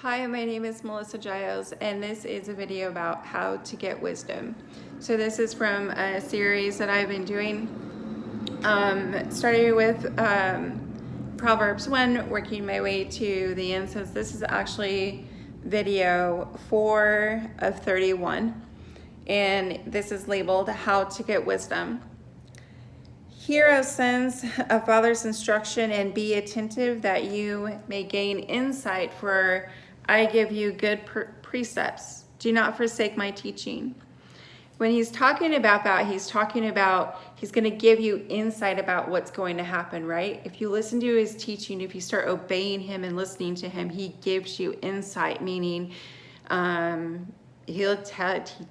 Hi, my name is Melissa Giles, and this is a video about how to get wisdom. So this is from a series that I've been doing, starting with Proverbs 1, working my way to the end. So this is actually video 4 of 31, and this is labeled How to Get Wisdom. Hear, O sons, a father's instruction, and be attentive that you may gain insight, for I give you good precepts. Do not forsake my teaching. When he's talking about that, he's talking about he's going to give you insight about what's going to happen, right? If you listen to his teaching, if you start obeying him and listening to him, he gives you insight, meaning he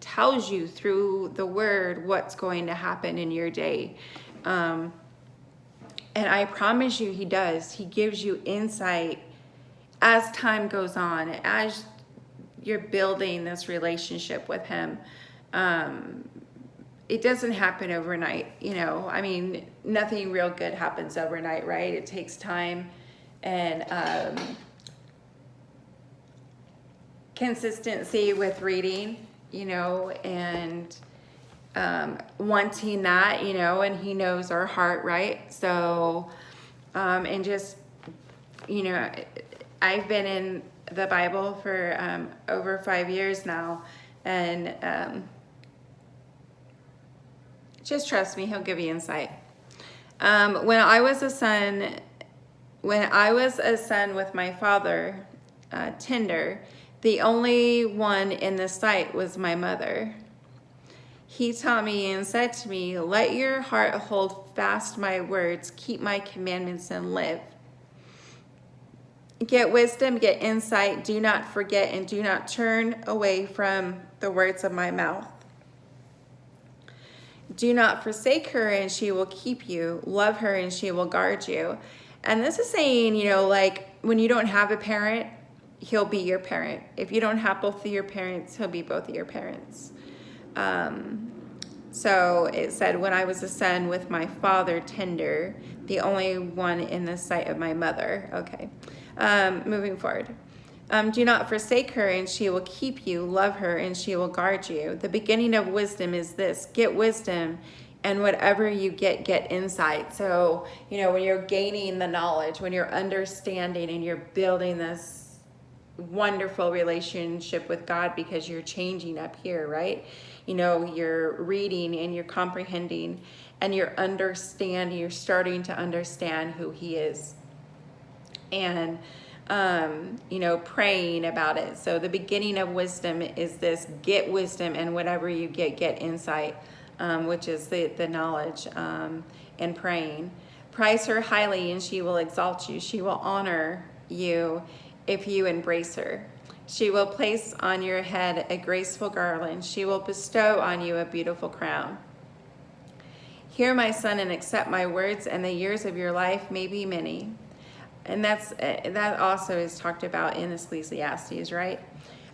tells you through the word what's going to happen in your day. And I promise you he does. He gives you insight as time goes on, as you're building this relationship with him. It doesn't happen overnight, I mean, nothing real good happens overnight, right? It takes time and consistency with reading, and wanting that, and he knows our heart, right? So, and just, I've been in the Bible for over 5 years now, and just trust me, he'll give you insight. When I was a son with my father, tender, the only one in the sight was my mother. He taught me and said to me, let your heart hold fast my words, keep my commandments and live. Get wisdom, get insight, do not forget, and do not turn away from the words of my mouth. Do not forsake her, and she will keep you. Love her, and she will guard you. And this is saying, like when you don't have a parent, he'll be your parent. If you don't have both of your parents, he'll be both of your parents. So it said, when I was a son with my father tender, the only one in the sight of my mother. Okay. Moving forward. Do not forsake her, and she will keep you. Love her, and she will guard you. The beginning of wisdom is this: get wisdom, and whatever you get insight. So, when you're gaining the knowledge, when you're understanding and you're building this wonderful relationship with God, because you're changing up here, right? You're reading and you're comprehending and you're understanding, you're starting to understand who he is. And praying about it. So the beginning of wisdom is this: get wisdom, and whatever you get insight, which is the knowledge, and praying. Prize her highly, and she will exalt you. She will honor you if you embrace her. She will place on your head a graceful garland. She will bestow on you a beautiful crown. Hear, my son, and accept my words, and the years of your life may be many. And that also is talked about in Ecclesiastes, right?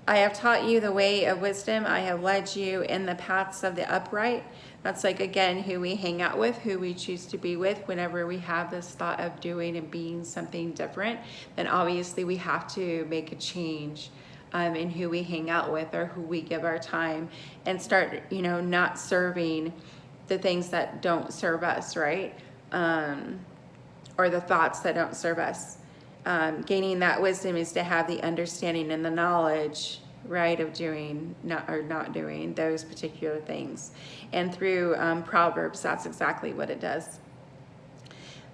I have taught you the way of wisdom. I have led you in the paths of the upright. That's like, again, who we hang out with, who we choose to be with. Whenever we have this thought of doing and being something different, then obviously we have to make a change in who we hang out with or who we give our time, and start, not serving the things that don't serve us, right? Or the thoughts that don't serve us. Gaining that wisdom is to have the understanding and the knowledge, right, of doing not doing those particular things. And through Proverbs, that's exactly what it does.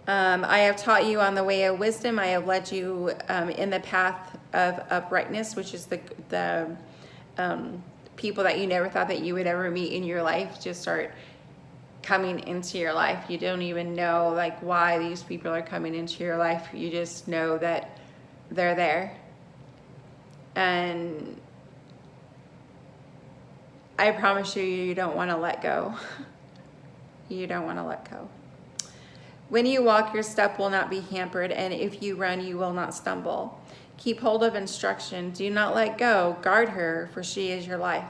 I have taught you on the way of wisdom. I have led you in the path of uprightness, which is the people that you never thought that you would ever meet in your life just start coming into your life. You don't even know why these people are coming into your life. You just know that they're there. And I promise you, you don't want to let go. You don't want to let go. When you walk, your step will not be hampered, and if you run, you will not stumble. Keep hold of instruction. Do not let go. Guard her, for she is your life.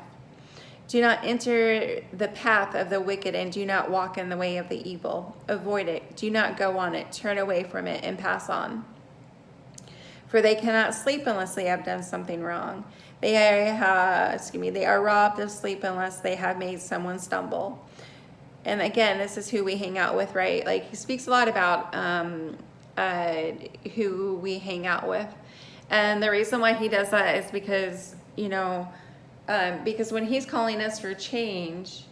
Do not enter the path of the wicked, and do not walk in the way of the evil. Avoid it. Do not go on it. Turn away from it and pass on. for they cannot sleep unless they have done something wrong. They are robbed of sleep unless they have made someone stumble. And again, this is who we hang out with, right? Like, he speaks a lot about who we hang out with. And the reason why he does that is because, because when he's calling us for change,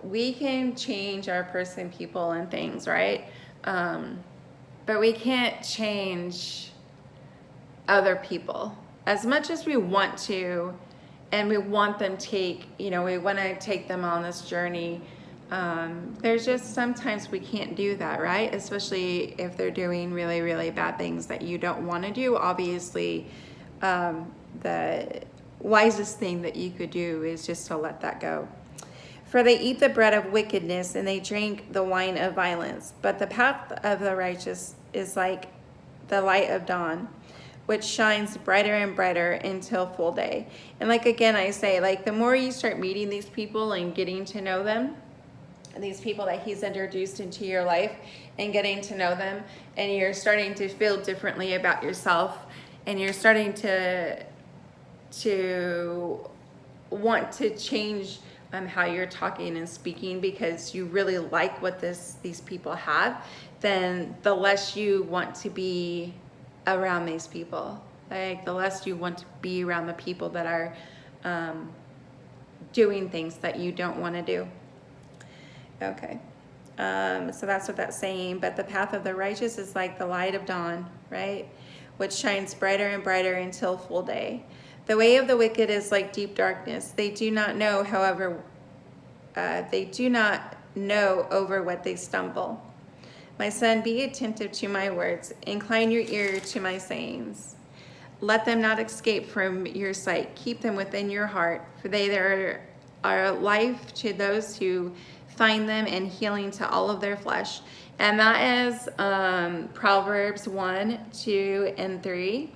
we can change our person, people, and things, right? But we can't change other people as much as we want to, and we want them we want to take them on this journey. There's just sometimes we can't do that, right? Especially if they're doing really, really bad things that you don't want to do. Obviously, the wisest thing that you could do is just to let that go. For they eat the bread of wickedness and they drink the wine of violence. But the path of the righteous is like the light of dawn, which shines brighter and brighter until full day. And again, I say, the more you start meeting these people and getting to know them, these people that he's introduced into your life, and getting to know them, and you're starting to feel differently about yourself, and you're starting to want to change how you're talking and speaking because you really like what these people have, then the less you want to be around these people. The less you want to be around the people that are doing things that you don't want to do. Okay. So that's what that's saying. But the path of the righteous is like the light of dawn, right? Which shines brighter and brighter until full day. The way of the wicked is like deep darkness. They do not know, however, over what they stumble. My son, be attentive to my words. Incline your ear to my sayings. Let them not escape from your sight. Keep them within your heart, for they are life to those who find them and healing to all of their flesh. And that is Proverbs 1, 2, and 3.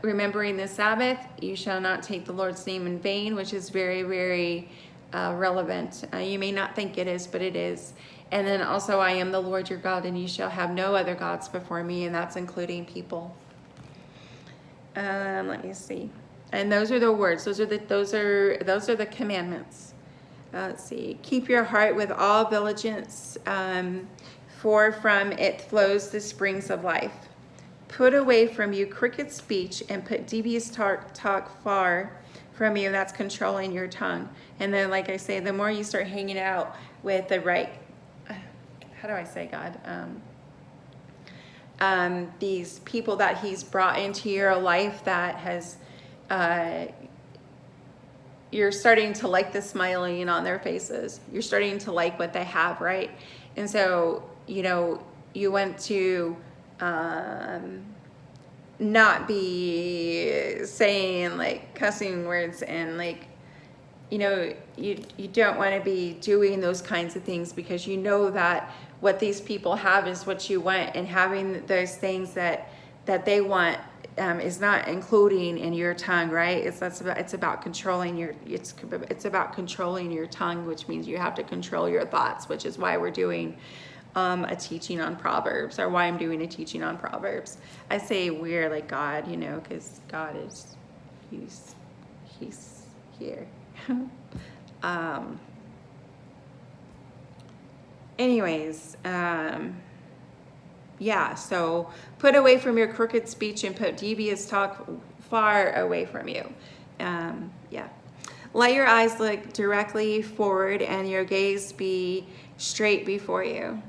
Remembering the Sabbath, you shall not take the Lord's name in vain, which is very, very relevant. You may not think it is, but it is. And then also, I am the Lord your God, and you shall have no other gods before me, and that's including people. Let me see. And those are the words. Those are the commandments. Let's see. Keep your heart with all diligence, for from it flows the springs of life. Put away from you crooked speech and put devious talk far from you. That's controlling your tongue. And then, like I say, the more you start hanging out with the right, how do I say, God? These people that he's brought into your life that has, you're starting to like the smiling on their faces. You're starting to like what they have, right? And so, you want to not be saying cussing words and you don't want to be doing those kinds of things, because you know that what these people have is what you want, and having those things that they want is not including in your tongue, right? It's about controlling it's about controlling your tongue, which means you have to control your thoughts, which is why we're doing a teaching on Proverbs, or why I'm doing a teaching on Proverbs. I say we're like God, because God he's here. Anyways, so put away from your crooked speech and put devious talk far away from you. Let your eyes look directly forward and your gaze be straight before you.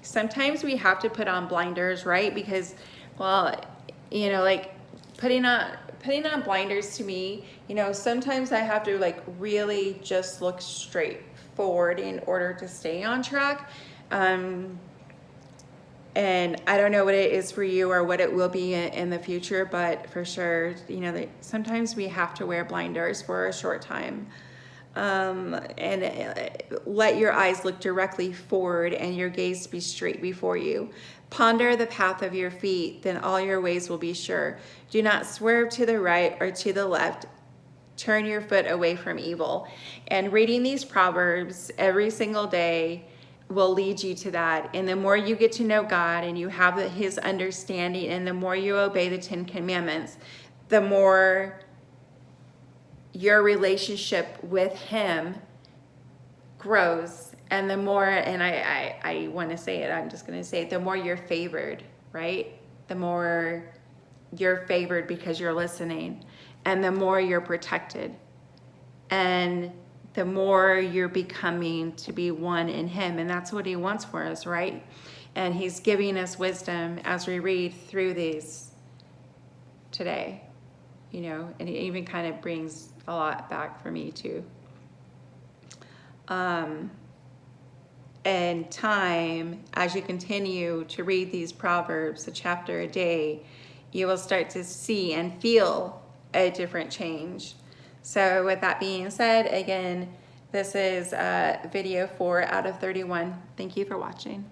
Sometimes we have to put on blinders, right? Because, putting on blinders to me, sometimes I have to really just look straight forward in order to stay on track. And I don't know what it is for you or what it will be in the future, but for sure, sometimes we have to wear blinders for a short time. And let your eyes look directly forward and your gaze be straight before you. Ponder the path of your feet, then all your ways will be sure. Do not swerve to the right or to the left. Turn your foot away from evil. And reading these Proverbs every single day will lead you to that. And the more you get to know God and you have his understanding, and the more you obey the 10 Commandments, the more your relationship with him grows. And the more, and I want to say it, I'm just going to say it, the more you're favored, right? The more you're favored because you're listening, and the more you're protected, and the more you're becoming to be one in him. And that's what he wants for us, right? And he's giving us wisdom as we read through these today, you know, and it even kind of brings a lot back for me too. And time, as you continue to read these Proverbs, a chapter a day, you will start to see and feel a different change. So with that being said, again, this is video 4 out of 31. Thank you for watching.